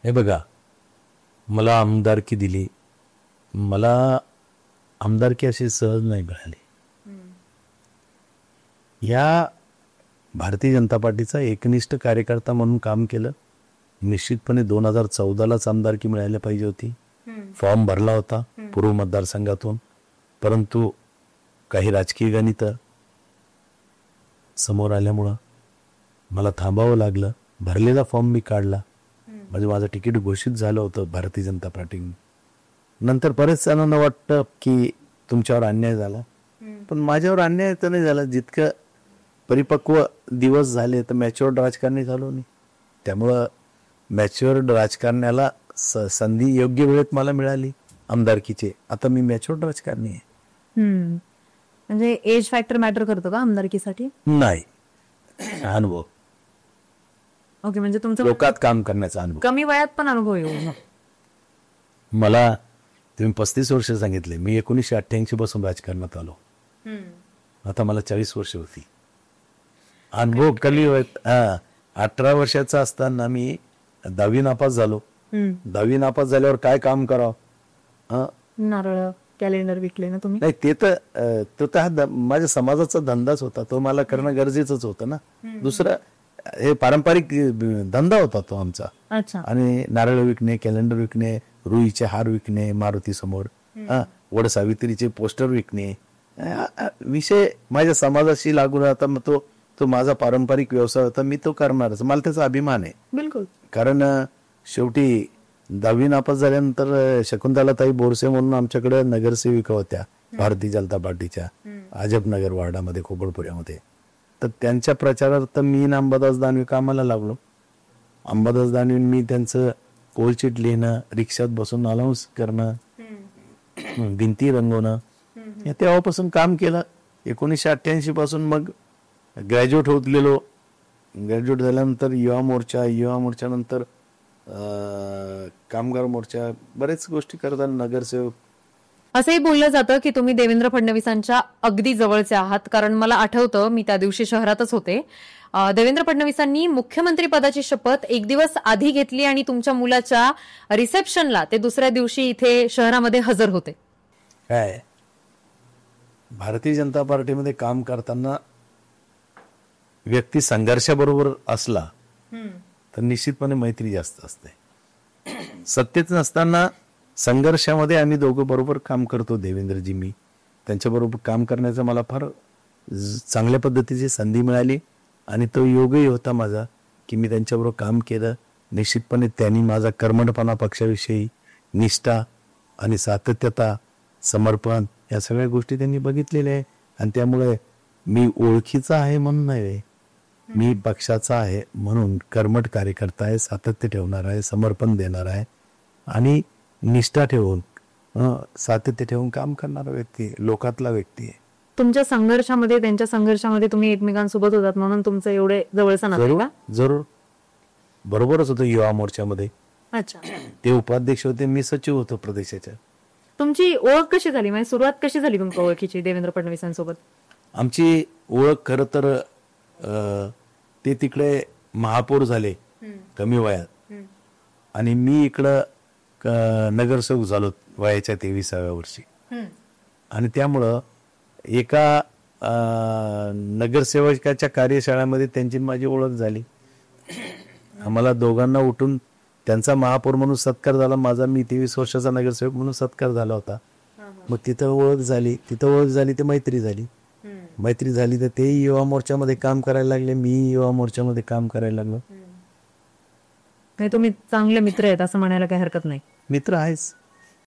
हे बघा, मला आमदारकी दिली, मला आमदारकी अशी सहज नाही मिळाली. या भारतीय जनता पार्टीचा एकनिष्ठ कार्यकर्ता म्हणून काम केलं. निश्चितपणे 2014लाच आमदारकी मिळायला पाहिजे होती. फॉर्म भरला होता पूर्व मतदारसंघातून, परंतु काही राजकीय गणित समोर आल्यामुळं मला थांबावं लागलं. भरलेला फॉर्म मी काढला, म्हणजे माझं तिकीट घोषित झालं होतं भारतीय जनता पार्टी. नंतर बरेच जणांना वाटतं की तुमच्यावर अन्याय झाला, पण माझ्यावर अन्याय तर नाही झाला. जितकं परिपक्व दिवस झाले तर मॅच्युअर्ड राजकारणी झालो नाही. त्यामुळं मॅच्युअर्ड राजकारण्याला संधी योग्य वेळेत मला मिळाली आमदारकीचे. आता मी मॅच्युअर्ड राजकारणी आहे. म्हणजे एज फॅक्टर मॅटर करतो का आमदारकीसाठी? नाही, अनुभव. ओके, म्हणजे तुमचं लोकात काम करण्याचा अनुभव. कमी वयात पण अनुभव येऊ. मला तुम्ही 35 वर्ष सांगितले, मी 1988 पासून राजकारणात आलो. आता मला 40 वर्ष होती. अनुभव कमी वयात. 18 वर्षाचा असताना मी 10वी नापास झालो. 10वी नापास झाल्यावर काय काम करावं? नारळ कॅलेंडर विकले ना तुम्ही? नाही, ते तर हा माझ्या समाजाचा धंदाच होता, तो मला करणं गरजेचंच होतं ना. दुसरं हे पारंपरिक धंदा होता तो आमचा. अच्छा. आणि नारळ विकणे, कॅलेंडर विकणे, रुईचे हार विकणे मारुती समोर, वड सावित्रीचे पोस्टर विकणे, विषय माझ्या समाजाशी लागून आता. मग तो माझा पारंपरिक व्यवसाय होता, मी तो करणारच. मला त्याचा अभिमान आहे. बिलकुल. कारण शेवटी 10वी नापास झाल्यानंतर शकुंतलाताई बोरसे म्हणून आमच्याकडे नगरसेविका होत्या भारतीय जनता पार्टीच्या, अजबनगर वार्डामध्ये, खोबळपुऱ्यामध्ये. तर त्यांच्या प्रचारार्थ मी अंबादास दानवे कामाला लागलो. अंबादास दानवे मी त्यांचं कोलशीट लिहिणं, रिक्षात बसून अनाऊन्स करणं, भिंती रंगवणं, तेव्हापासून काम केलं. 1988 पासून मग ग्रॅज्युएट होत गेलो. ग्रॅज्युएट झाल्यानंतर युवा मोर्चा नंतर कामगार मोर्चा, बरेच गोष्टी करतात, नगरसेवक. असंही बोललं जातं की तुम्ही देवेंद्र फडणवीसांच्या अगदी जवळचे आहात. कारण मला आठवतं, मी त्या दिवशी शहरातच होते. देवेंद्र फडणवीसांनी मुख्यमंत्री पदाची शपथ एक दिवस आधी घेतली आणि तुमच्या मुलाच्या रिसेप्शनला ते दुसऱ्या दिवशी इथे शहरामध्ये हजर होते. काय भारतीय जनता पार्टीमध्ये काम करताना व्यक्ती संघर्षाबरोबर असला तर निश्चितपणे मैत्री जास्त असते. सत्तेत नसताना संघर्षामध्ये आम्ही दोघं बरोबर काम करतो. देवेंद्रजी, मी त्यांच्याबरोबर काम करण्याचा मला फार चांगल्या पद्धतीची संधी मिळाली आणि तो योगही होता माझा की मी त्यांच्याबरोबर काम केलं. निश्चितपणे त्यांनी माझा कर्मठपणा, पक्षाविषयी निष्ठा आणि सातत्यता, समर्पण, या सगळ्या गोष्टी त्यांनी बघितलेल्या आहे. आणि त्यामुळे मी ओळखीचा आहे म्हणून नाही, मी पक्षाचा आहे म्हणून कर्मठ कार्यकर्ता आहे, सातत्य ठेवणार आहे, समर्पण देणार आहे आणि निष्ठा ठेवून, सातत्य ठेवून काम करणारा व्यक्ती, लोकातला व्यक्ती आहे. तुमच्या संघर्षामध्ये, त्यांच्या संघर्षामध्ये तुम्ही एकमेकांसोबत होतात म्हणून तुमचं एवढे जवळचं नातं का? जरूर, बरोबरच होतं. युवा मोर्चामध्ये अच्छा, ते उपाध्यक्ष होते, मी सचिव होतो प्रदेशाच्या. तुमची ओळख कशी झाली, म्हणजे सुरुवात कशी झाली तुमच्या ओळखीची देवेंद्र फडणवीसांसोबत? आमची ओळख खरं तर ते तिकडे महापौर झाले कमी वयात आणि मी इकडं नगरसेवक झालो वयाच्या 23व्या वर्षी. आणि त्यामुळं एका नगरसेवकाच्या कार्यशाळेमध्ये त्यांची माझी ओळख झाली. आम्हाला दोघांना उठून त्यांचा महापौर म्हणून सत्कार झाला, माझा मी 23 वर्षाचा नगरसेवक म्हणून सत्कार झाला होता. मग तिथं ओळख झाली, ते मैत्री झाली. तर ते युवा मोर्चामध्ये काम करायला लागले, मी युवा मोर्चामध्ये काम करायला लागलो. तुम्ही चांगले मित्र आहेत असं म्हणायला काही हरकत नाही. मित्र आहेच.